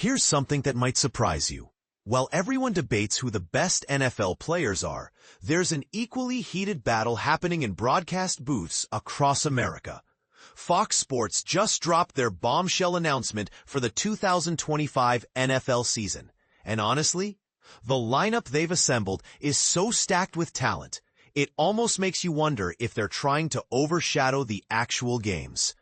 Here's something that might surprise you. While everyone debates who the best NFL players are, there's an equally heated battle happening in broadcast booths across America. Fox Sports just dropped their bombshell announcement for the 2025 NFL season. And honestly, the lineup they've assembled is so stacked with talent, it almost makes you wonder if they're trying to overshadow the actual games.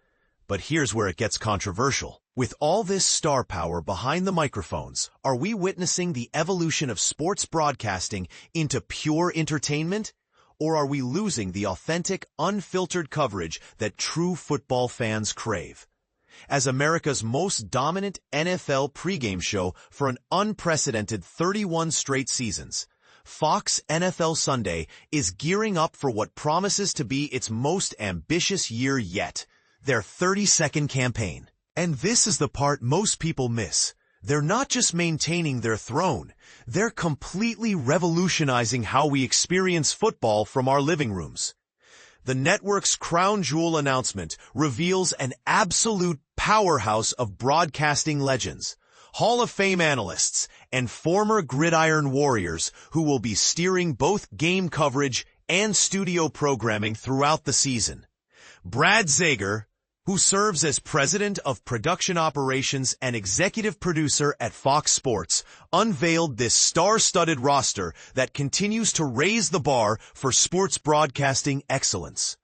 But here's where it gets controversial. With all this star power behind the microphones, are we witnessing the evolution of sports broadcasting into pure entertainment? Or are we losing the authentic, unfiltered coverage that true football fans crave? As America's most dominant NFL pregame show for an unprecedented 31 straight seasons, Fox NFL Sunday is gearing up for what promises to be its most ambitious year yet, their 32nd campaign. And this is the part most people miss. They're not just maintaining their throne, they're completely revolutionizing how we experience football from our living rooms. The network's crown jewel announcement reveals an absolute powerhouse of broadcasting legends, Hall of Fame analysts, and former gridiron warriors who will be steering both game coverage and studio programming throughout the season. Brad Zager, who serves as president of production operations and executive producer at Fox Sports, unveiled this star-studded roster that continues to raise the bar for sports broadcasting excellence.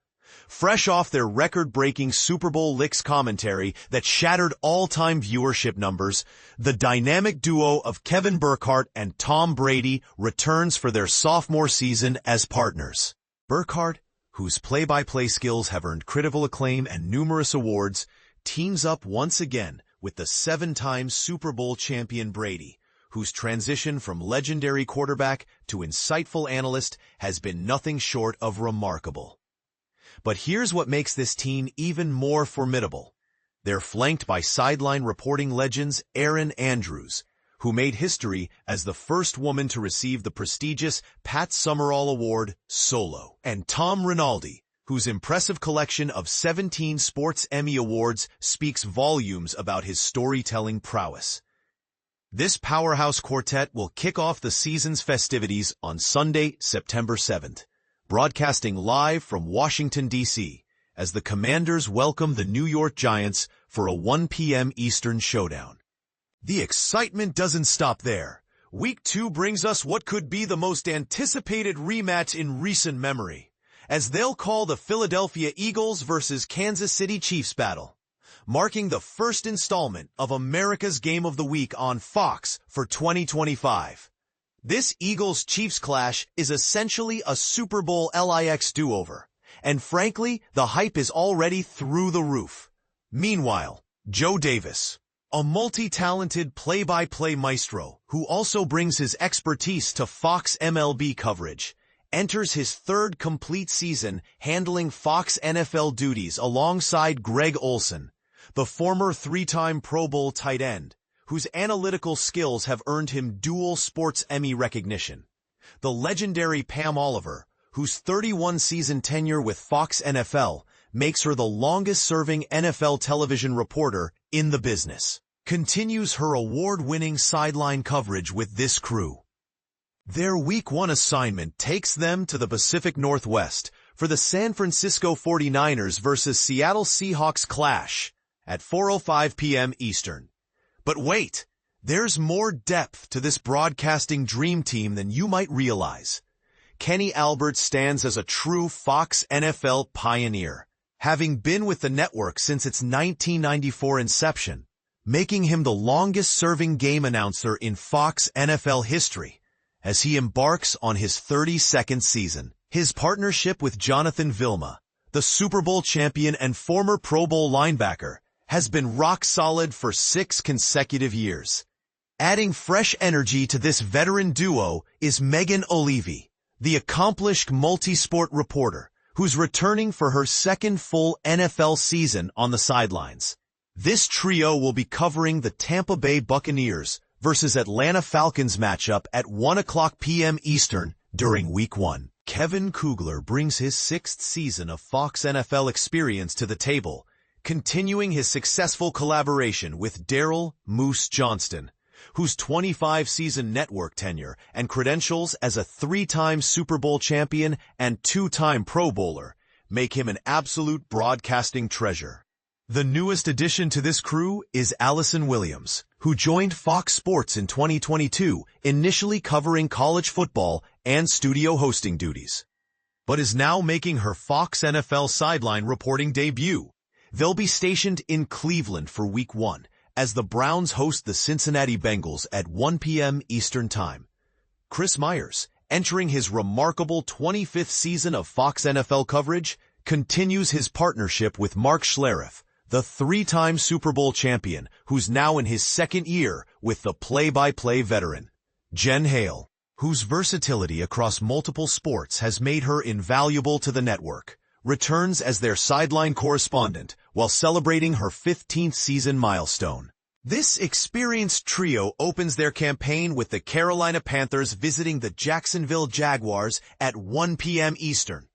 Fresh off their record-breaking Super Bowl LIX commentary that shattered all-time viewership numbers, the dynamic duo of Kevin Burkhardt and Tom Brady returns for their sophomore season as partners. Burkhardt, whose play-by-play skills have earned critical acclaim and numerous awards, teams up once again with the 7-time Super Bowl champion Brady, whose transition from legendary quarterback to insightful analyst has been nothing short of remarkable. But here's what makes this team even more formidable. They're flanked by sideline reporting legends Erin Andrews, who made history as the first woman to receive the prestigious Pat Summerall Award solo, and Tom Rinaldi, whose impressive collection of 17 Sports Emmy Awards speaks volumes about his storytelling prowess. This powerhouse quartet will kick off the season's festivities on Sunday, September 7th, broadcasting live from Washington, D.C., as the Commanders welcome the New York Giants for a 1 p.m. Eastern showdown. The excitement doesn't stop there. Week 2 brings us what could be the most anticipated rematch in recent memory, as they'll call the Philadelphia Eagles versus Kansas City Chiefs battle, marking the first installment of America's Game of the Week on Fox for 2025. This Eagles-Chiefs clash is essentially a Super Bowl LIX do-over, and frankly, the hype is already through the roof. Meanwhile, Joe Davis, a multi-talented play-by-play maestro who also brings his expertise to Fox MLB coverage, enters his 3rd complete season handling Fox NFL duties alongside Greg Olsen, the former 3-time Pro Bowl tight end, whose analytical skills have earned him dual Sports Emmy recognition. The legendary Pam Oliver, whose 31-season tenure with Fox NFL makes her the longest-serving NFL television reporter in the business, continues her award-winning sideline coverage with this crew. Their Week 1 assignment takes them to the Pacific Northwest for the San Francisco 49ers versus Seattle Seahawks clash at 4:05 p.m. Eastern. But wait, there's more depth to this broadcasting dream team than you might realize. Kenny Albert stands as a true Fox NFL pioneer, having been with the network since its 1994 inception, making him the longest-serving game announcer in Fox NFL history as he embarks on his 32nd season. His partnership with Jonathan Vilma, the Super Bowl champion and former Pro Bowl linebacker, has been rock solid for 6 consecutive years. Adding fresh energy to this veteran duo is Megan Olivi, the accomplished multi-sport reporter who's returning for her 2nd full NFL season on the sidelines. This trio will be covering the Tampa Bay Buccaneers versus Atlanta Falcons matchup at 1:00 p.m. Eastern during Week 1. Kevin Kugler brings his 6th season of Fox NFL experience to the table, continuing his successful collaboration with Daryl Moose Johnston, whose 25-season network tenure and credentials as a 3-time Super Bowl champion and 2-time Pro Bowler make him an absolute broadcasting treasure. The newest addition to this crew is Allison Williams, who joined Fox Sports in 2022, initially covering college football and studio hosting duties, but is now making her Fox NFL sideline reporting debut. They'll be stationed in Cleveland for Week 1, as the Browns host the Cincinnati Bengals at 1 p.m. Eastern Time. Chris Myers, entering his remarkable 25th season of Fox NFL coverage, continues his partnership with Mark Schlereth, the 3-time Super Bowl champion, who's now in his 2nd year with the play-by-play veteran. Jen Hale, whose versatility across multiple sports has made her invaluable to the network, returns as their sideline correspondent while celebrating her 15th season milestone. This experienced trio opens their campaign with the Carolina Panthers visiting the Jacksonville Jaguars at 1 p.m. Eastern.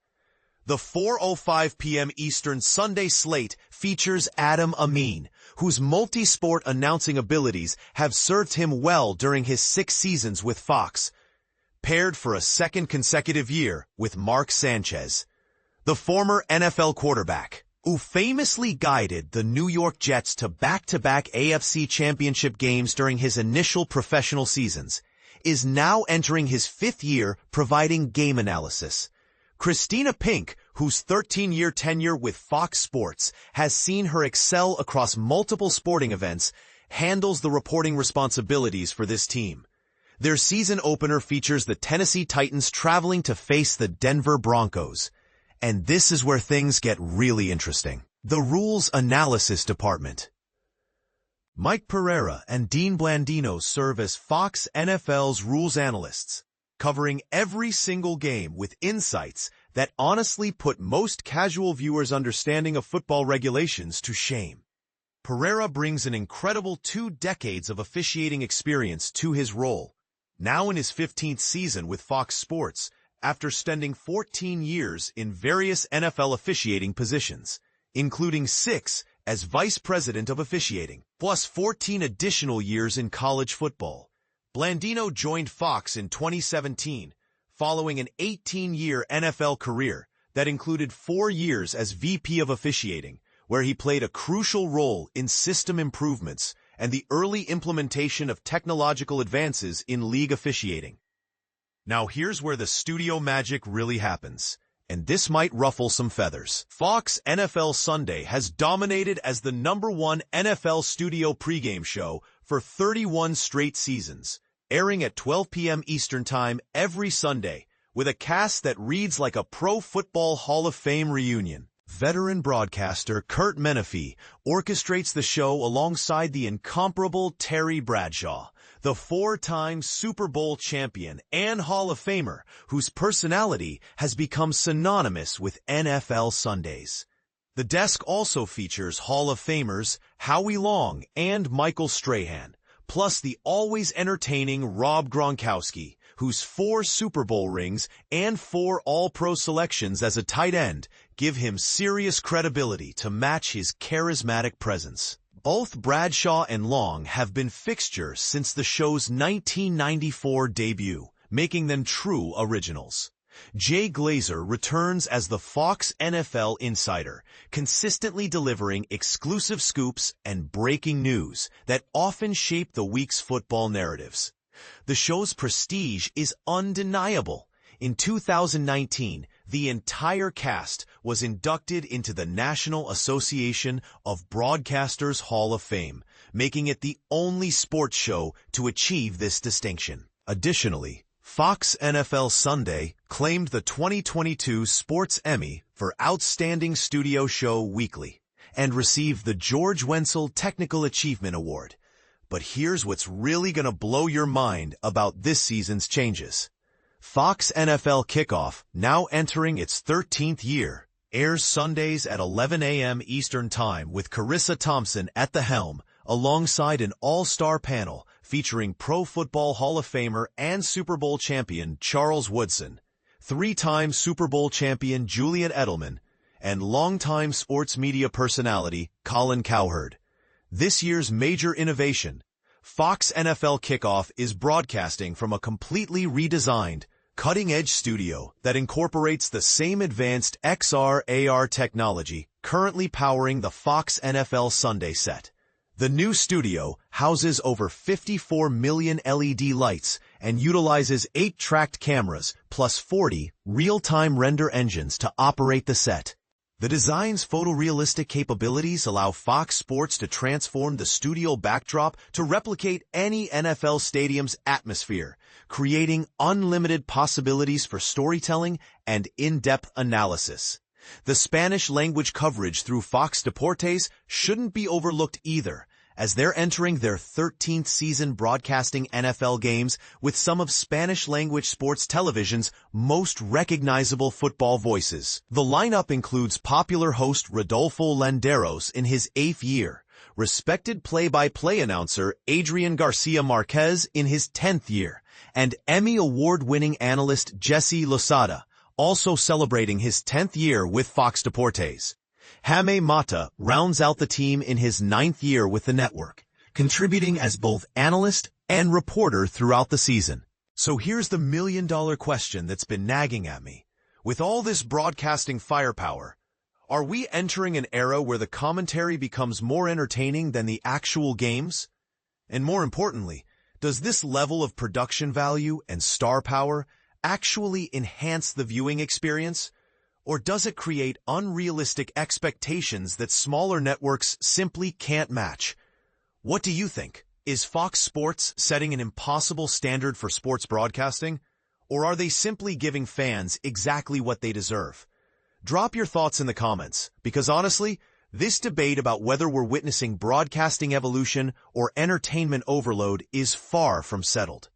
The 4:05 p.m. Eastern Sunday slate features Adam Amin, whose multi-sport announcing abilities have served him well during his 6 seasons with Fox, paired for a 2nd consecutive year with Mark Sanchez, the former NFL quarterback, who famously guided the New York Jets to back-to-back AFC championship games during his initial professional seasons, is now entering his 5th year providing game analysis. Christina Pink, whose 13-year tenure with Fox Sports has seen her excel across multiple sporting events, handles the reporting responsibilities for this team. Their season opener features the Tennessee Titans traveling to face the Denver Broncos. And this is where things get really interesting. The Rules Analysis Department. Mike Pereira and Dean Blandino serve as Fox NFL's rules analysts, covering every single game with insights that honestly put most casual viewers' understanding of football regulations to shame. Pereira brings an incredible 2 decades of officiating experience to his role, now in his 15th season with Fox Sports, after spending 14 years in various NFL officiating positions, including 6 as Vice President of Officiating, plus 14 additional years in college football. Blandino joined Fox in 2017, following an 18-year NFL career that included 4 years as VP of Officiating, where he played a crucial role in system improvements and the early implementation of technological advances in league officiating. Now here's where the studio magic really happens, and this might ruffle some feathers. Fox NFL Sunday has dominated as the #1 NFL studio pregame show for 31 straight seasons, airing at 12 p.m. Eastern Time every Sunday, with a cast that reads like a Pro Football Hall of Fame reunion. Veteran broadcaster Kurt Menefee orchestrates the show alongside the incomparable Terry Bradshaw, the 4-time Super Bowl champion and Hall of Famer, whose personality has become synonymous with NFL Sundays. The desk also features Hall of Famers Howie Long and Michael Strahan, plus the always entertaining Rob Gronkowski, whose 4 Super Bowl rings and 4 All-Pro selections as a tight end give him serious credibility to match his charismatic presence. Both Bradshaw and Long have been fixtures since the show's 1994 debut, making them true originals. Jay Glazer returns as the Fox NFL insider, consistently delivering exclusive scoops and breaking news that often shape the week's football narratives. The show's prestige is undeniable. In 2019, the entire cast was inducted into the National Association of Broadcasters Hall of Fame, making it the only sports show to achieve this distinction. Additionally, Fox NFL Sunday claimed the 2022 Sports Emmy for Outstanding Studio Show Weekly and received the George Wenzel Technical Achievement Award. But here's what's really gonna blow your mind about this season's changes. Fox NFL Kickoff, now entering its 13th year, airs Sundays at 11 a.m. Eastern Time with Carissa Thompson at the helm, alongside an all-star panel featuring Pro Football Hall of Famer and Super Bowl champion Charles Woodson, 3-time Super Bowl champion Julian Edelman, and longtime sports media personality Colin Cowherd. This year's major innovation, Fox NFL Kickoff, is broadcasting from a completely redesigned, cutting-edge studio that incorporates the same advanced XR/AR technology currently powering the Fox NFL Sunday set. The new studio houses over 54 million LED lights and utilizes 8 tracked cameras plus 40 real-time render engines to operate the set. The design's photorealistic capabilities allow Fox Sports to transform the studio backdrop to replicate any NFL stadium's atmosphere, creating unlimited possibilities for storytelling and in-depth analysis. The Spanish-language coverage through Fox Deportes shouldn't be overlooked either, as they're entering their 13th season broadcasting NFL games with some of Spanish-language sports television's most recognizable football voices. The lineup includes popular host Rodolfo Landeros in his 8th year, respected play-by-play announcer Adrian Garcia Marquez in his 10th year, and Emmy Award-winning analyst Jesse Losada, also celebrating his 10th year with Fox Deportes. Jaime Mata rounds out the team in his 9th year with the network, contributing as both analyst and reporter throughout the season. So here's the million-dollar question that's been nagging at me. With all this broadcasting firepower, are we entering an era where the commentary becomes more entertaining than the actual games? And more importantly, does this level of production value and star power actually enhance the viewing experience? Or does it create unrealistic expectations that smaller networks simply can't match? What do you think? Is Fox Sports setting an impossible standard for sports broadcasting? Or are they simply giving fans exactly what they deserve? Drop your thoughts in the comments, because honestly, this debate about whether we're witnessing broadcasting evolution or entertainment overload is far from settled.